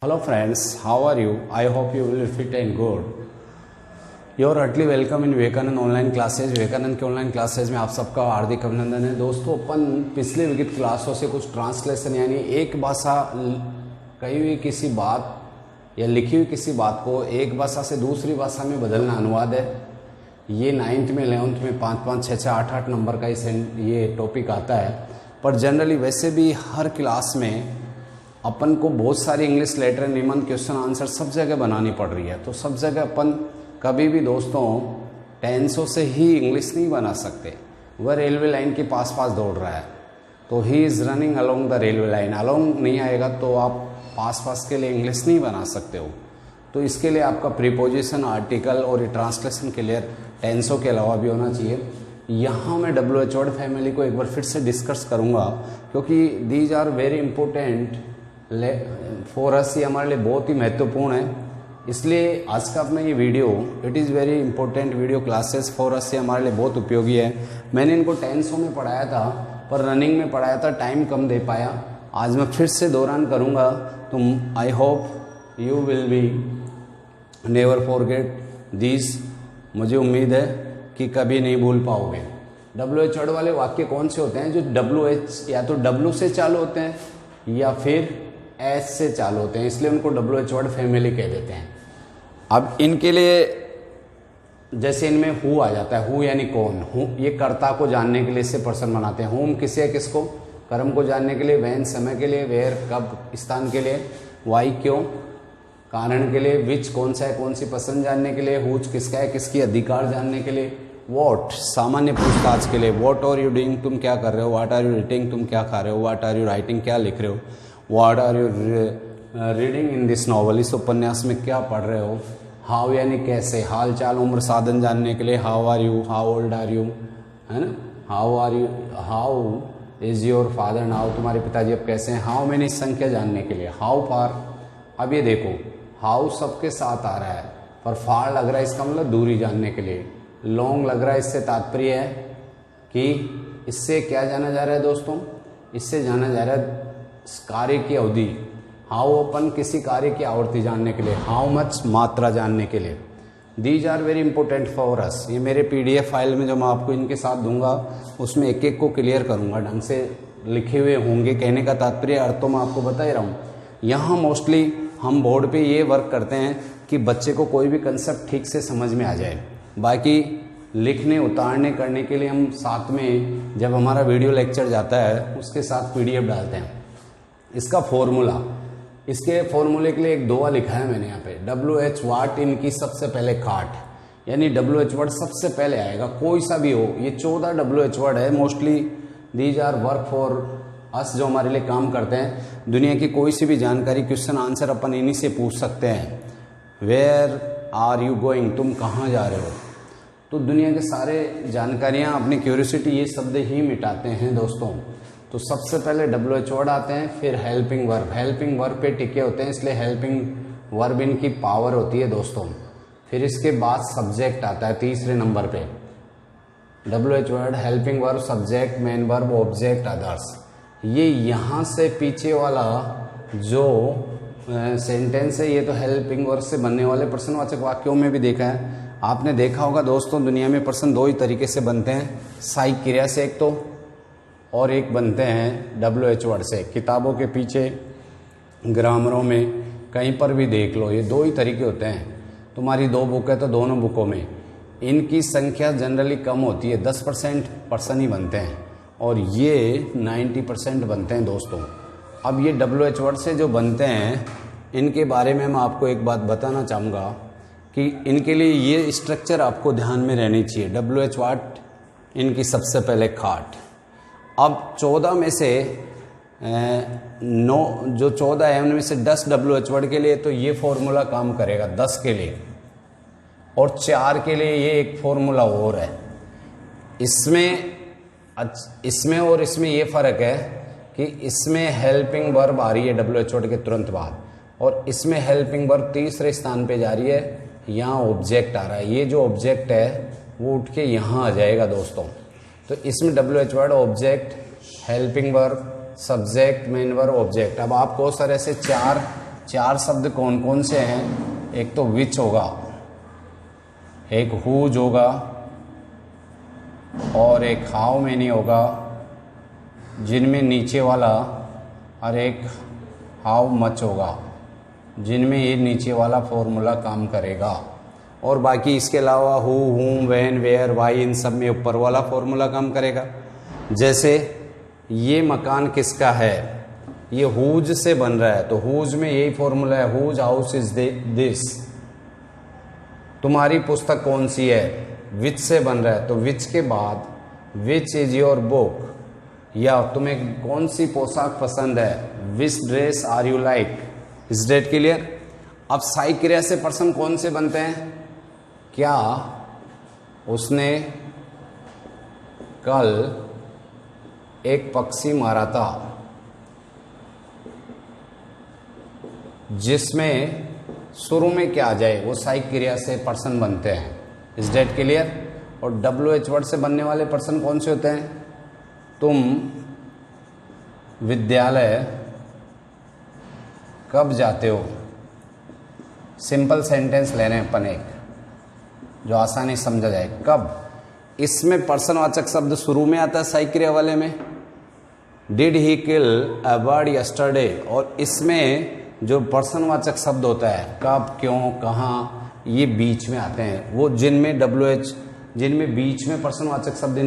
Hello friends, how are you? I hope you will be fit and good. You are heartily welcome in Vivekananda online classes. Vivekananda के online classes में आप सबका हार्दिक अभिनंदन है। दोस्तों, अपन पिछले विगत क्लासों से कुछ ट्रांसलेशन यानी एक भाषा कही हुई किसी बात या लिखी हुई किसी बात को एक भाषा से दूसरी भाषा में बदलना अनुवाद है। ये 9th में 11th में 5 5 6 6 8 8 नंबर का ये टॉपिक आता है। पर जनरली वैसे भी हर क्लास में अपन को बहुत सारी इंग्लिश लेटर, निबंध, क्वेश्चन आंसर सब जगह बनानी पड़ रही है। तो सब जगह अपन कभी भी दोस्तों टेंसों से ही इंग्लिश नहीं बना सकते। वह रेलवे लाइन के पास पास दौड़ रहा है तो he is running along the railway line. Along नहीं आएगा तो आप पास पास के लिए इंग्लिश नहीं बना सकते हो। तो इसके लिए आपका प्रीपोजिशन, आर्टिकल और ट्रांसलेशन क्लियर टेंसों के अलावा भी होना चाहिए। यहाँ मैं WH वर्ड फैमिली को एक बार फिर से डिस्कस करूँगा क्योंकि these are very important for us. ये हमारे लिए बहुत ही महत्वपूर्ण है। इसलिए आज का अपना ये video it is very important video classes for us. ये हमारे लिए बहुत उपयोगी है। मैंने इनको टेंसों में पढ़ाया था पर रनिंग में पढ़ाया था, टाइम कम दे पाया। आज मैं फिर से दोहरान करूँगा तो I hope you will be never forget this. मुझे उम्मीद है कि कभी नहीं भूल पाओगे। WH वर्ड वाले वाक्य कौन से होते हैं? जो WH या तो W से चालू होते हैं या फिर S से चालू होते हैं, इसलिए उनको WH वर्ड फैमिली कह देते हैं। अब इनके लिए जैसे इनमें हु आ जाता है, हु यानी कौन। हु ये कर्ता को जानने के लिए इससे पर्सन बनाते हैं। हुम किसे किसको, कर्म को जानने के लिए। वैन समय के लिए। वेयर कब स्थान के लिए। वाई क्यों कारण के लिए। विच कौन सा है कौन सी पसंद जानने के लिए। हुच किसका है किसकी अधिकार जानने के लिए। वॉट सामान्य पूछताछ के लिए। वॉट आर यू डूइंग तुम क्या कर रहे हो। व्हाट आर यू रीडिंग तुम क्या खा रहे हो। व्हाट आर यू राइटिंग क्या लिख रहे हो। What are you reading in this novel इस उपन्यास में क्या पढ़ रहे हो। हाउ यानी कैसे। हाल चाल उम्र साधन जानने के लिए। How are you, how old are you, है ना। How are you, how is your father now, तुम्हारे पिताजी अब कैसे हैं। हाउ मैनी संख्या जानने के लिए। How far. अब ये देखो हाउ सबके साथ आ रहा है पर फार लग रहा है, इसका मतलब दूरी जानने के लिए। लॉन्ग लग रहा है, इससे तात्पर्य है कि इससे क्या जाना जा रहा है दोस्तों, इससे जाना जा रहा है कार्य की अवधि। हाउ अपन किसी कार्य की आवृत्ति जानने के लिए। हाउ मच मात्रा जानने के लिए। These are very important for us. ये मेरे PDF फाइल में जो मैं आपको इनके साथ दूंगा उसमें एक एक को क्लियर करूंगा, ढंग से लिखे हुए होंगे। कहने का तात्पर्य अर्थ तो मैं आपको बता ही रहा हूँ। यहाँ मोस्टली हम बोर्ड पे ये वर्क करते हैं कि बच्चे को कोई भी कंसेप्ट ठीक से समझ में आ जाए। बाकी लिखने उतारने करने के लिए हम साथ में जब हमारा वीडियो लेक्चर जाता है उसके साथ PDF डालते हैं। इसका फॉर्मूला, इसके फॉर्मूले के लिए एक दोहा लिखा है मैंने यहाँ पे। WH वाट इनकी सबसे पहले खाट, यानी WH वर्ड सबसे पहले आएगा कोई सा भी हो। ये 14 WH वर्ड है। Mostly these are work for us, जो हमारे लिए काम करते हैं। दुनिया की कोई सी भी जानकारी, क्वेश्चन आंसर अपन इन्हीं से पूछ सकते हैं। वेयर आर यू गोइंग, तुम कहाँ जा रहे हो। तो दुनिया के सारे जानकारियाँ अपनी क्यूरियोसिटी ये शब्द ही मिटाते हैं दोस्तों। तो सबसे पहले WH वर्ड आते हैं, फिर हेल्पिंग वर्ब। हेल्पिंग वर्ब पे टिके होते हैं इसलिए हेल्पिंग वर्ब इनकी पावर होती है दोस्तों। फिर इसके बाद सब्जेक्ट आता है तीसरे नंबर पे। WH word, helping verb, subject, main verb, object, others. ये यहाँ से पीछे वाला जो सेंटेंस है ये तो हेल्पिंग वर्ब से बनने वाले प्रश्नवाचक वाक्यों में भी देखा है। आपने देखा होगा दोस्तों दुनिया में प्रश्न दो ही तरीके से बनते हैं, सहायक क्रिया से एक तो, और एक बनते हैं WH वर्ड से। किताबों के पीछे, ग्रामरों में, कहीं पर भी देख लो, ये दो ही तरीके होते हैं। तुम्हारी 2 बुक है तो दोनों बुकों में इनकी संख्या जनरली कम होती है। 10% पर्सन ही बनते हैं और ये 90% बनते हैं दोस्तों। अब ये WH वर्ड से जो बनते हैं इनके बारे में मैं आपको एक बात बताना चाहूँगा कि इनके लिए ये स्ट्रक्चर आपको ध्यान में रहनी चाहिए। WH वर्ड इनकी सबसे पहले खाट। अब 14 में से 9 जो 14 है उनमें से 10 WH वर्ड के लिए तो ये फॉर्मूला काम करेगा 10 के लिए, और 4 के लिए ये एक फॉर्मूला और है। इसमें और इसमें ये फ़र्क है कि इसमें हेल्पिंग वर्ब आ रही है WH वर्ड के तुरंत बाद, और इसमें हेल्पिंग वर्ब तीसरे स्थान पे जा रही है। यहाँ ऑब्जेक्ट आ रहा है। ये जो ऑब्जेक्ट है वो उठ के यहाँ आ जाएगा दोस्तों। तो इसमें WH word, object, helping verb, subject, main verb, object. अब आपको सर ऐसे 4 शब्द कौन कौन से हैं? एक तो विच होगा, एक हुज होगा, और एक हाउ मेनी होगा, जिनमें नीचे वाला, और एक हाउ मच होगा, जिनमें ये नीचे वाला फॉर्मूला काम करेगा। और बाकी इसके अलावा हु, हुम, व्हेन, वेयर, वाई, इन सब में ऊपर वाला फॉर्मूला काम करेगा। जैसे ये मकान किसका है? ये हुज से बन रहा है, तो हुज में यही फॉर्मूला है, हुज हाउस इज दिस। तुम्हारी पुस्तक कौन सी है? विच से बन रहा है, तो विच के बाद विच इज योर बुक, या तुम्हें कौन सी पोशाक पसंद है? Which dress are you like. Is that clear? अब सहायक क्रिया से पर्सन कौन से बनते हैं? क्या उसने कल एक पक्षी मारा था, जिसमें शुरू में क्या आ जाए, वो सहायक क्रिया से पर्सन बनते हैं। Is that clear? और WH वर्ड से बनने वाले पर्सन कौन से होते हैं? तुम विद्यालय कब जाते हो? सिंपल सेंटेंस ले रहे हैं अपन एक, जो आसानी समझा जाए। कब? इसमें पर्सनवाचक शब्द शुरू में आता है सहायक क्रिया वाले में। Did he kill a bird yesterday, और इसमें जो पर्सनवाचक शब्द होता है कब, क्यों, कहाँ, ये बीच में आते हैं। वो जिनमें WH, जिनमें बीच में पर्सनवाचक शब्द,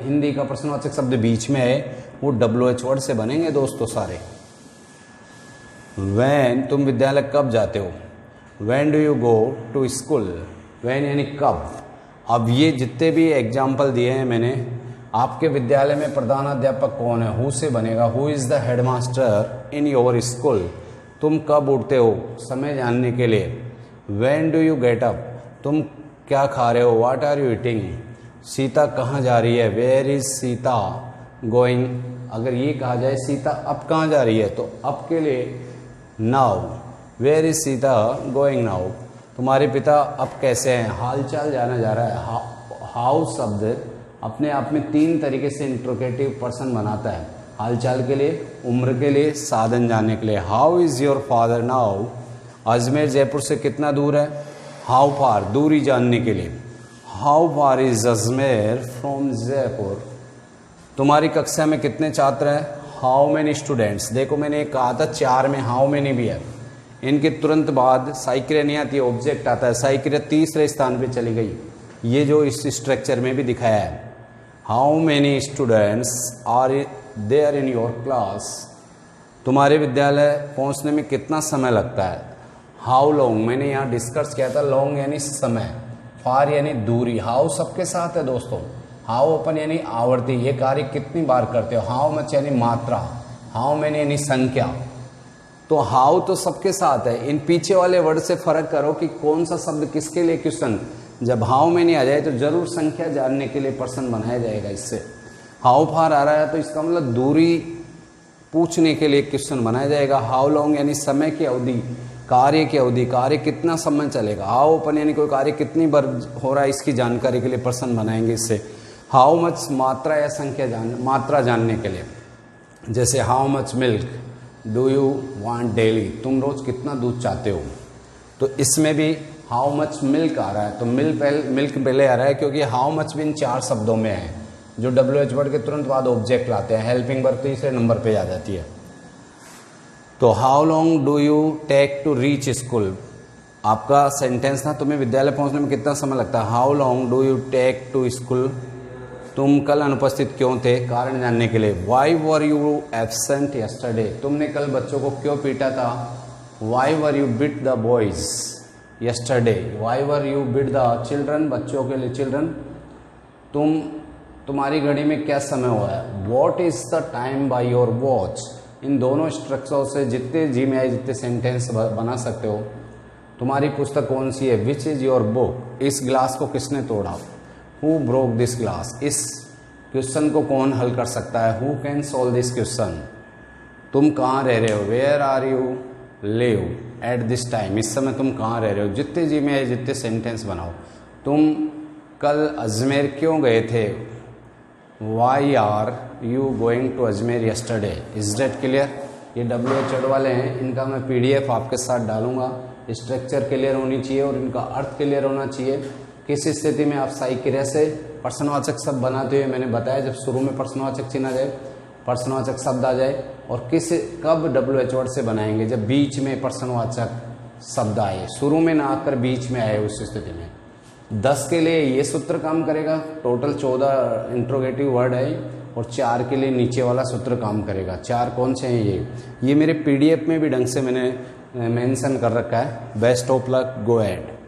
हिंदी का पर्सनवाचक शब्द बीच में है, वो WH वर्ड से बनेंगे दोस्तों सारे। वैन, तुम विद्यालय कब जाते हो? When do you go to school. When यानी कब। अब ये जितने भी एग्जाम्पल दिए हैं मैंने, आपके विद्यालय में प्रधानाध्यापक कौन है? हु से बनेगा, who is the headmaster in your school. तुम कब उठते हो? समय जानने के लिए। When do you get up, तुम क्या खा रहे हो? What are you eating. सीता कहाँ जा रही है? Where is Sita going. अगर ये कहा जाए सीता अब कहाँ जा रही है, तो अब के लिए now. Where is Sita going now. तुम्हारे पिता अब कैसे हैं? हालचाल जाना जा रहा है। हाउ शब्द अपने आप में 3 तरीके से इंट्रोगेटिव पर्सन बनाता है। हालचाल के लिए, उम्र के लिए, साधन जानने के लिए। How is your father now. Ajmer Jaipur से कितना दूर है? हाउ फार, दूरी जानने के लिए। How far is Ajmer from Jaipur. तुम्हारी कक्षा में कितने छात्र हैं? How many students. देखो मैंने कहा था 4 में हाउ मेनी भी है। इनके तुरंत बाद सहायक क्रिया नहीं आती, ऑब्जेक्ट आता है। सहायक क्रिया तीसरे स्थान पे चली गई, ये जो इस स्ट्रक्चर में भी दिखाया है। How many students are there in your class. तुम्हारे विद्यालय पहुंचने में कितना समय लगता है? हाउ लॉन्ग, मैंने यहाँ डिस्कस किया था। लॉन्ग यानी समय, फार यानी दूरी। हाउ सबके साथ है दोस्तों। हाउ अपन यानी आवर्ती, ये कार्य कितनी बार करते हो। हाउ मच यानी मात्रा। हाउ मैनी यानी संख्या। तो हाउ तो सबके साथ है। इन पीछे वाले वर्ड से फर्क करो कि कौन सा शब्द किसके लिए क्वेश्चन। जब हाउ मेनी आ जाए तो जरूर संख्या जानने के लिए पर्सन बनाया जाएगा। इससे हाउ फार आ रहा है तो इसका मतलब दूरी पूछने के लिए क्वेश्चन बनाया जाएगा। हाउ लॉन्ग यानी समय की अवधि, कार्य की अवधि, कार्य कितना समय चलेगा। हाउ ओपन यानी कोई कार्य कितनी बार हो रहा है, इसकी जानकारी के लिए पर्सन बनाएंगे इससे। हाउ मच मात्रा या संख्या मात्रा जानने के लिए। जैसे how much milk do you want daily, तुम रोज कितना दूध चाहते हो। तो इसमें भी हाउ मच मिल्क आ रहा है, तो मिल्क पहले आ रहा है क्योंकि हाउ मच भी इन 4 शब्दों में है, जो WH वर्ड के तुरंत बाद ऑब्जेक्ट लाते हैं। हेल्पिंग वर्ब तीसरे नंबर पे आ जाती है। तो how long do you take to reach school. आपका सेंटेंस था तुम्हें विद्यालय पहुंचने में कितना समय लगता है। How long do you take to school. तुम कल अनुपस्थित क्यों थे, कारण जानने के लिए। Why were you absent yesterday, तुमने कल बच्चों को क्यों पीटा था। Why were you beat the boys yesterday. Why were you beat the children, बच्चों के लिए चिल्ड्रन। तुम्हारी घड़ी में क्या समय हुआ है। What is the time by your watch. इन दोनों स्ट्रक्चर से जितने जी में आए जितने सेंटेंस बना सकते हो। तुम्हारी पुस्तक कौन सी है। Which is your book. इस ग्लास को किसने तोड़ा। Who broke this glass. इस क्वेश्चन को कौन हल कर सकता है। Who can solve this question. तुम कहाँ रह रहे हो। Where are you live at this time. इस समय तुम कहाँ रह रहे हो। जितने जी में आए जितने सेंटेंस बनाओ। तुम कल अजमेर क्यों गए थे। Why are you going to Ajmer yesterday. Is that clear. ये WH वाले हैं, इनका मैं PDF आपके साथ डालूंगा। स्ट्रक्चर क्लियर होनी चाहिए और इनका अर्थ क्लियर होना चाहिए। किस स्थिति में आप सही क्रिया से प्रश्नवाचक शब्द बनाते हुए मैंने बताया, जब शुरू में प्रश्नवाचक चिन्ह आ जाए, प्रश्नवाचक शब्द आ जाए, और कब WH वर्ड से बनाएंगे, जब बीच में प्रश्नवाचक शब्द आए, शुरू में ना आकर बीच में आए, उस स्थिति में। 10 के लिए ये सूत्र काम करेगा, टोटल 14 इंट्रोगेटिव वर्ड है, और 4 के लिए नीचे वाला सूत्र काम करेगा। 4 कौन से हैं ये मेरे PDF में भी ढंग से मैंने मेंशन कर रखा है। Best of luck, go ahead.